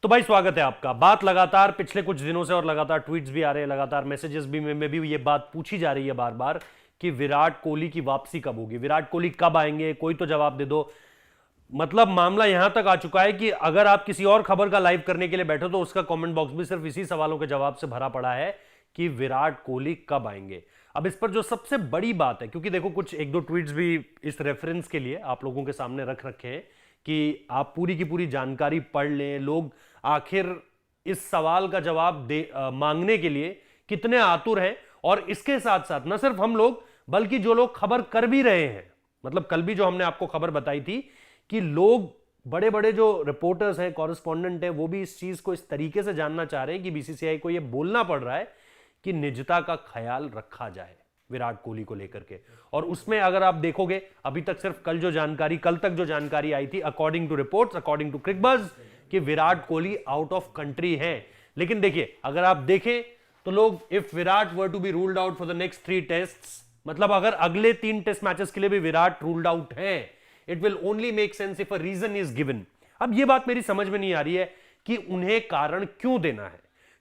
तो भाई स्वागत है आपका। बात लगातार पिछले कुछ दिनों से और लगातार ट्वीट्स भी आ रहे हैं, लगातार मैसेजेस भी में भी ये बात पूछी जा रही है बार बार कि विराट कोहली की वापसी कब होगी, विराट कोहली कब आएंगे, कोई तो जवाब दे दो। मतलब मामला यहां तक आ चुका है कि अगर आप किसी और खबर का लाइव करने के लिए बैठो तो उसका कमेंट बॉक्स भी सिर्फ इसी सवालों के जवाब से भरा पड़ा है कि विराट कोहली कब आएंगे। अब इस पर जो सबसे बड़ी बात है, क्योंकि देखो कुछ एक दो ट्वीट्स भी इस रेफरेंस के लिए आप लोगों के सामने रख रखे हैं कि आप पूरी की पूरी जानकारी पढ़ लें, लोग आखिर इस सवाल का जवाब मांगने के लिए कितने आतुर हैं। और इसके साथ साथ न सिर्फ हम लोग बल्कि जो लोग खबर कर भी रहे हैं, मतलब कल भी जो हमने आपको खबर बताई थी कि लोग बड़े बड़े जो रिपोर्टर्स हैं, कॉरेस्पॉन्डेंट हैं, वो भी इस चीज को इस तरीके से जानना चाह रहे हैं कि बीसीसीआई को यह बोलना पड़ रहा है कि निजता का ख्याल रखा जाए विराट कोहली को लेकर के। और उसमें अगर आप देखोगे अभी तक सिर्फ कल तक जो जानकारी आई थी, according to reports, according to Cricbuzz, कि Virat Kohli out of country हैं। लेकिन देखिए, अगर आप देखें तो लोग, if Virat were to be ruled out for the next 3 tests, मतलब अगर अगले 3 टेस्ट मैचेस के लिए भी विराट रूल्ड आउट है, it will only make sense if a reason is given. अब यह बात मेरी समझ में नहीं आ रही है कि उन्हें कारण क्यों देना है,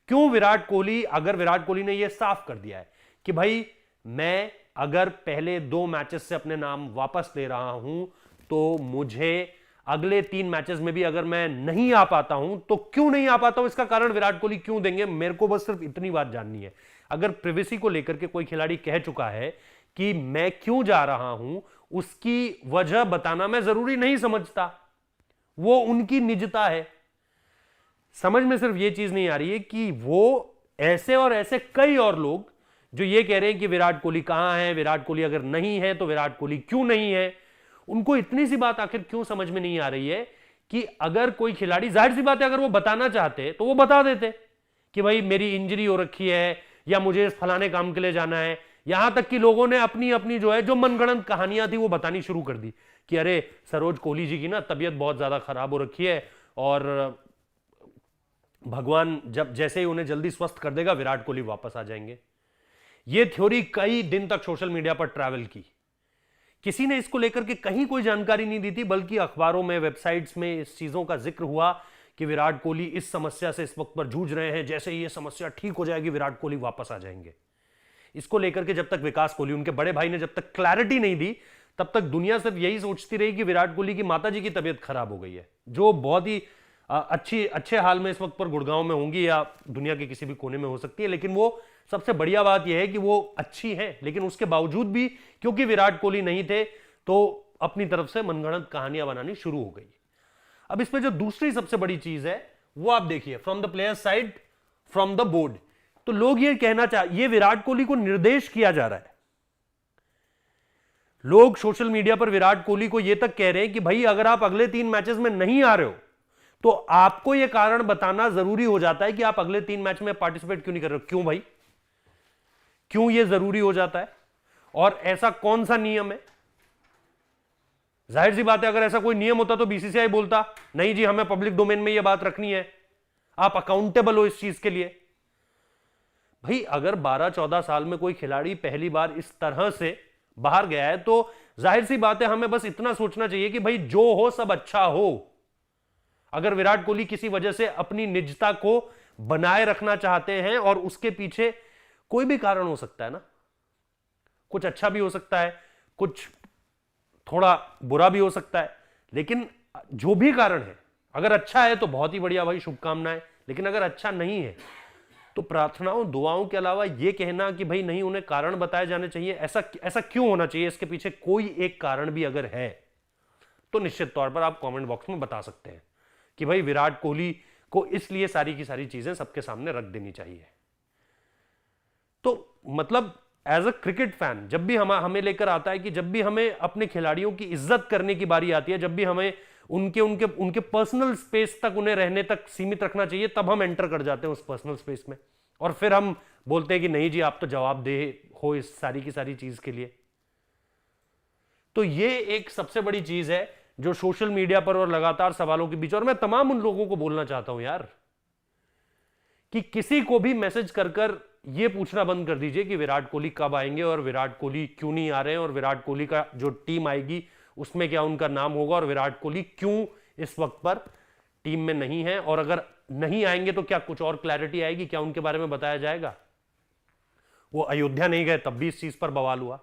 क्यों विराट कोहली, अगर विराट कोहली ने यह साफ कर दिया है कि भाई मैं अगर पहले 2 मैचेस से अपने नाम वापस ले रहा हूं तो मुझे अगले 3 मैचेस में भी अगर मैं नहीं आ पाता हूं तो क्यों नहीं आ पाता हूं, इसका कारण विराट कोहली क्यों देंगे। मेरे को बस सिर्फ इतनी बात जाननी है। अगर प्रिवेसी को लेकर के कोई खिलाड़ी कह चुका है कि मैं क्यों जा रहा हूं, उसकी वजह बताना मैं जरूरी नहीं समझता, वो उनकी निजता है। समझ में सिर्फ यह चीज नहीं आ रही है कि वो ऐसे और ऐसे कई और लोग जो ये कह रहे हैं कि विराट कोहली कहां है, विराट कोहली अगर नहीं है तो विराट कोहली क्यों नहीं है, उनको इतनी सी बात आखिर क्यों समझ में नहीं आ रही है कि अगर कोई खिलाड़ी, जाहिर सी बात है, अगर वो बताना चाहते तो वो बता देते कि भाई मेरी इंजरी हो रखी है या मुझे इस फलाने काम के लिए जाना है। यहां तक कि लोगों ने अपनी अपनी जो है जो मनगढ़ंत कहानियां थी वो बतानी शुरू कर दी कि अरे सरोज कोहली जी की ना तबीयत बहुत ज्यादा खराब हो रखी है और भगवान जब जैसे ही उन्हें जल्दी स्वस्थ कर देगा विराट कोहली वापस आ जाएंगे। यह थ्योरी कई दिन तक सोशल मीडिया पर ट्रैवल की, किसी ने इसको लेकर के कहीं कोई जानकारी नहीं दी थी, बल्कि अखबारों में, वेबसाइट्स में इस चीजों का जिक्र हुआ कि विराट कोहली इस समस्या से इस वक्त पर जूझ रहे हैं, जैसे ही यह समस्या ठीक हो जाएगी विराट कोहली वापस आ जाएंगे। इसको लेकर के जब तक विकास कोहली, उनके बड़े भाई ने जब तक क्लैरिटी नहीं दी, तब तक दुनिया सिर्फ यही सोचती रही कि विराट कोहली की माताजी की तबीयत खराब हो गई है, जो बहुत ही अच्छे हाल में इस वक्त पर गुड़गांव में होंगी या दुनिया के किसी भी कोने में हो सकती है। लेकिन वो सबसे बढ़िया बात यह है कि वो अच्छी है, लेकिन उसके बावजूद भी क्योंकि विराट कोहली नहीं थे तो अपनी तरफ से मनगढ़ंत कहानियां बनानी शुरू हो गई। अब इसमें जो दूसरी सबसे बड़ी चीज है वो आप देखिए, from the player side, from the board, तो लोग ये कहना ये विराट कोहली को निर्देश किया जा रहा है। लोग सोशल मीडिया पर विराट कोहली को यह तक कह रहे हैं कि भाई अगर आप अगले 3 मैचेस में नहीं आ रहे हो तो आपको यह कारण बताना जरूरी हो जाता है कि आप अगले 3 मैच में पार्टिसिपेट क्यों नहीं कर रहे हो। क्यों भाई, क्यों यह जरूरी हो जाता है और ऐसा कौन सा नियम है? जाहिर सी बात है, अगर ऐसा कोई नियम होता तो बीसीसीआई बोलता नहीं जी हमें पब्लिक डोमेन में यह बात रखनी है, आप अकाउंटेबल हो इस चीज के लिए। भाई अगर 12-14 साल में कोई खिलाड़ी पहली बार इस तरह से बाहर गया है तो जाहिर सी बात है हमें बस इतना सोचना चाहिए कि भाई जो हो सब अच्छा हो। अगर विराट कोहली किसी वजह से अपनी निजता को बनाए रखना चाहते हैं, और उसके पीछे कोई भी कारण हो सकता है ना, कुछ अच्छा भी हो सकता है, कुछ थोड़ा बुरा भी हो सकता है, लेकिन जो भी कारण है, अगर अच्छा है तो बहुत ही बढ़िया भाई, शुभकामनाएं। लेकिन अगर अच्छा नहीं है तो प्रार्थनाओं दुआओं के अलावा यह कहना कि भाई नहीं उन्हें कारण बताए जाने चाहिए, ऐसा क्यों होना चाहिए, इसके पीछे कोई एक कारण भी अगर है तो निश्चित तौर पर आप कमेंट बॉक्स में बता सकते हैं कि भाई विराट कोहली को इसलिए सारी की सारी चीजें सबके सामने रख देनी चाहिए। तो मतलब एज अ क्रिकेट फैन जब भी हमें लेकर आता है कि जब भी हमें अपने खिलाड़ियों की इज्जत करने की बारी आती है, जब भी हमें उनके उनके उनके पर्सनल स्पेस तक उन्हें रहने तक सीमित रखना चाहिए, तब हम एंटर कर जाते हैं उस पर्सनल स्पेस में और फिर हम बोलते हैं कि नहीं जी आप तो जवाबदेह हो इस सारी की सारी चीज के लिए। तो ये एक सबसे बड़ी चीज है जो सोशल मीडिया पर और लगातार सवालों के बीच, और मैं तमाम उन लोगों को बोलना चाहता हूं यार कि किसी को भी मैसेज कर कर यह पूछना बंद कर दीजिए कि विराट कोहली कब आएंगे और विराट कोहली क्यों नहीं आ रहे हैं, और विराट कोहली का जो टीम आएगी उसमें क्या उनका नाम होगा, और विराट कोहली क्यों इस वक्त पर टीम में नहीं है। और अगर नहीं आएंगे तो क्या कुछ और क्लैरिटी आएगी? क्या उनके बारे में बताया जाएगा? वो अयोध्या नहीं गए तब भी इस चीज पर बवाल हुआ,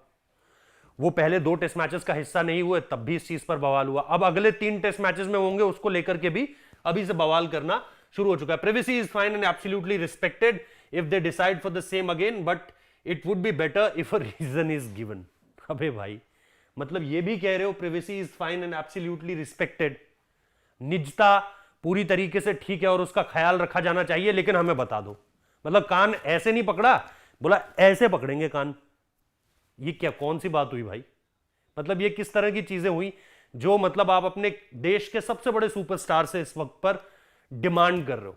वो पहले 2 टेस्ट मैचेस का हिस्सा नहीं हुए तब भी इस चीज पर बवाल हुआ, अब अगले 3 टेस्ट मैचेस में होंगे उसको लेकर के भी अभी से बवाल करना शुरू हो चुका है। Privacy is fine and absolutely respected if they decide for the same again, but it would be better if a reason is given. अबे भाई, मतलब ये भी कह रहे हो privacy is fine and absolutely respected, निजता पूरी तरीके से ठीक है और उसका ख्याल रखा जाना चाहिए, लेकिन हमें बता दो। मतलब कान ऐसे नहीं पकड़ा, बोला ऐसे पकड़ेंगे कान। ये क्या, कौन सी बात हुई भाई? मतलब ये किस तरह की चीजें हुई जो मतलब आप अपने देश के सबसे बड़े सुपरस्टार से इस वक्त पर डिमांड कर रहे हो?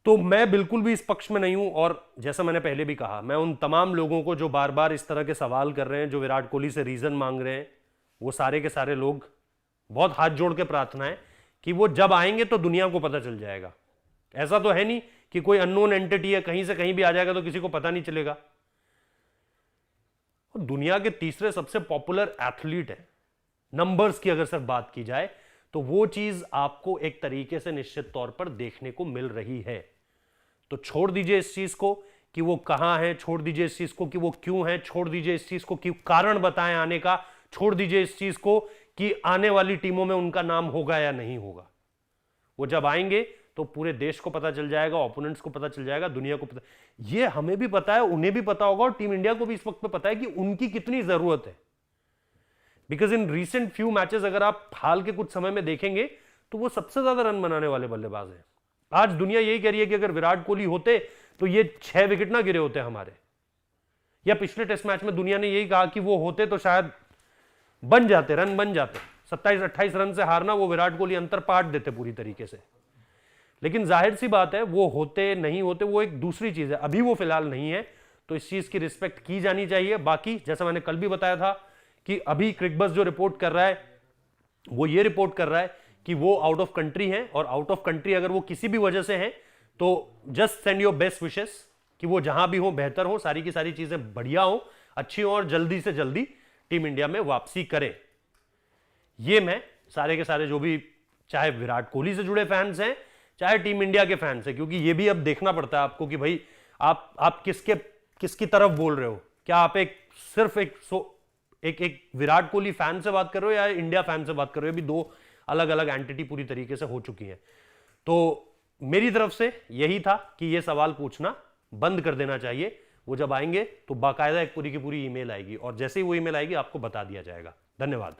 तो मैं बिल्कुल भी इस पक्ष में नहीं हूं, और जैसा मैंने पहले भी कहा, मैं उन तमाम लोगों को जो बार बार इस तरह के सवाल कर रहे हैं, जो विराट कोहली से रीजन मांग रहे हैं, वो सारे के सारे लोग बहुत हाथ जोड़ के प्रार्थना है कि वो जब आएंगे तो दुनिया को पता चल जाएगा। ऐसा तो है नहीं कि कोई अननोन एंटिटी है, कहीं से कहीं भी आ जाएगा तो किसी को पता नहीं चलेगा। दुनिया के तीसरे सबसे पॉपुलर एथलीट है, नंबर्स की अगर सिर्फ बात की जाए तो वो चीज आपको एक तरीके से निश्चित तौर पर देखने को मिल रही है। तो छोड़ दीजिए इस चीज को कि वो कहां है, छोड़ दीजिए इस चीज को कि वो क्यों है, छोड़ दीजिए इस चीज को कि कारण बताएं आने का, छोड़ दीजिए इस चीज को कि आने वाली टीमों में उनका नाम होगा या नहीं होगा। वो जब आएंगे तो पूरे देश को पता चल जाएगा, ओपोनेंट्स को पता चल जाएगा, दुनिया को पता, ये हमें भी पता है, उन्हें भी पता होगा, और टीम इंडिया को भी इस वक्त पे पता है कि उनकी कितनी जरूरत है। Because in recent few matches अगर आप हाल के कुछ समय में देखेंगे तो वो सबसे ज्यादा रन बनाने वाले बल्लेबाज हैं। आज दुनिया यही कह रही है कि अगर विराट कोहली होते तो ये 6 विकेट ना गिरे होते हमारे, या पिछले टेस्ट मैच में दुनिया ने यही कहा कि वो होते तो शायद बन जाते, रन बन जाते। 27-28 रन से हारना, वो विराट कोहली अंतर पाट देते पूरी तरीके से। लेकिन जाहिर सी बात है, वो होते नहीं होते वो एक दूसरी चीज है, अभी वो फिलहाल नहीं है, तो इस चीज की रिस्पेक्ट की जानी चाहिए। बाकी जैसा मैंने कल भी बताया था कि अभी क्रिकबज़ जो रिपोर्ट कर रहा है वो ये रिपोर्ट कर रहा है कि वो आउट ऑफ कंट्री है, और आउट ऑफ कंट्री अगर वो किसी भी वजह से हैं तो just send your best wishes कि वो जहां भी हो बेहतर हो, सारी की सारी चीजें बढ़िया हो, अच्छी हो, और जल्दी से जल्दी टीम इंडिया में वापसी करें। ये मैं सारे के सारे जो भी चाहे विराट कोहली से जुड़े फैंस हैं, चाहे टीम इंडिया के फैंस हैं, क्योंकि ये भी अब देखना पड़ता है आपको कि भाई आप किसकी तरफ बोल रहे हो। क्या आप सिर्फ एक विराट कोहली फैन से बात कर रहे हो या इंडिया फैन से बात कर रहे हो? भी 2 अलग अलग एंटिटी पूरी तरीके से हो चुकी हैं। तो मेरी तरफ से यही था कि ये सवाल पूछना बंद कर देना चाहिए। वो जब आएंगे तो बाकायदा एक पूरी की पूरी ईमेल आएगी, और जैसे ही वो ईमेल आएगी आपको बता दिया जाएगा। धन्यवाद।